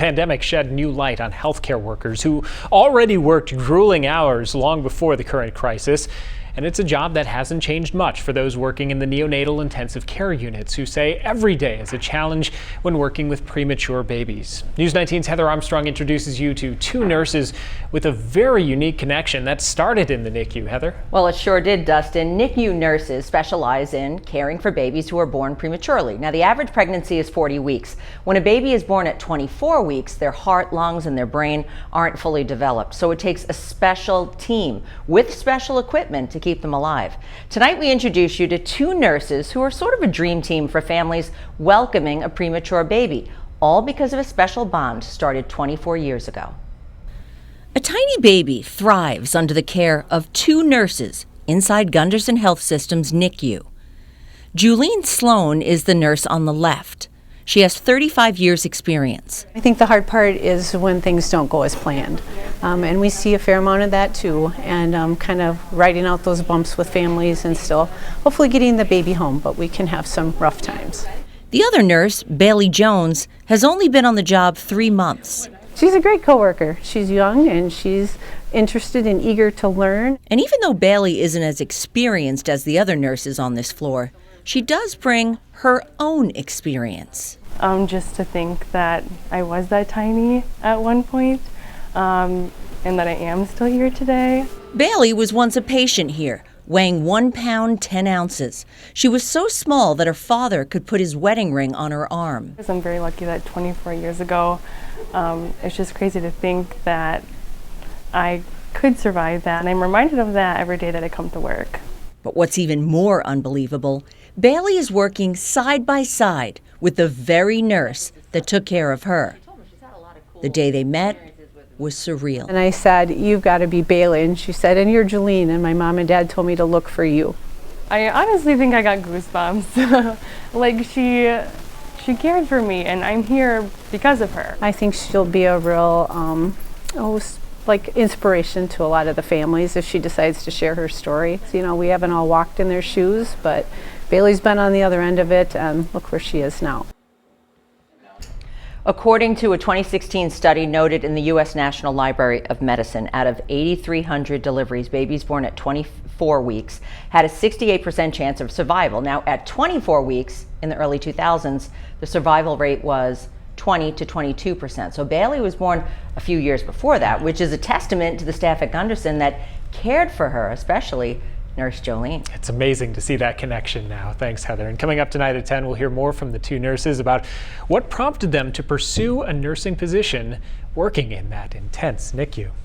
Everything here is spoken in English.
Pandemic shed new light on healthcare workers who already worked grueling hours long before the current crisis. And it's a job that hasn't changed much for those working in the neonatal intensive care units who say every day is a challenge when working with premature babies. News 19's Heather Armstrong introduces you to two nurses with a very unique connection that started in the NICU. Heather? Well, it sure did, Dustin. NICU nurses specialize in caring for babies who are born prematurely. Now, the average pregnancy is 40 weeks. When a baby is born at 24 weeks, their heart, lungs, and their brain aren't fully developed. So it takes a special team with special equipment to keep them alive. Tonight we introduce you to two nurses who are sort of a dream team for families welcoming a premature baby, all because of a special bond started 24 years ago. A tiny baby thrives under the care of two nurses inside Gunderson Health System's NICU. Julene Sloan is the nurse on the left. She has 35 years experience. I think the hard part is when things don't go as planned. And we see a fair amount of that too, and kind of riding out those bumps with families and still hopefully getting the baby home, but we can have some rough times. The other nurse, Bailey Jones, has only been on the job 3 months. She's a great coworker. She's young and she's interested and eager to learn. And even though Bailey isn't as experienced as the other nurses on this floor, she does bring her own experience. Just to think that I was that tiny at one point, and that I am still here today. Bailey was once a patient here, weighing 1 pound 10 ounces. She was so small that her father could put his wedding ring on her arm. I'm very lucky that 24 years ago, it's just crazy to think that I could survive that, and I'm reminded of that every day that I come to work. But what's even more unbelievable, Bailey is working side by side with the very nurse that took care of her. The day they met was surreal. And I said, "You've got to be Bailey." And she said, "And you're Julene." And my mom and dad told me to look for you. I honestly think I got goosebumps. Like she cared for me, and I'm here because of her. I think she'll be a real inspiration to a lot of the families if she decides to share her story. So, you know, we haven't all walked in their shoes, but Bailey's been on the other end of it, and look where she is now. According to a 2016 study noted in the U.S. National Library of Medicine, out of 8,300 deliveries, babies born at 24 weeks had a 68% chance of survival. Now, at 24 weeks in the early 2000s, the survival rate was 20 to 22%. So Bailey was born a few years before that, which is a testament to the staff at Gunderson that cared for her, especially Nurse Jolene. It's amazing to see that connection now. Thanks, Heather. And coming up tonight at 10, we'll hear more from the two nurses about what prompted them to pursue a nursing position working in that intense NICU.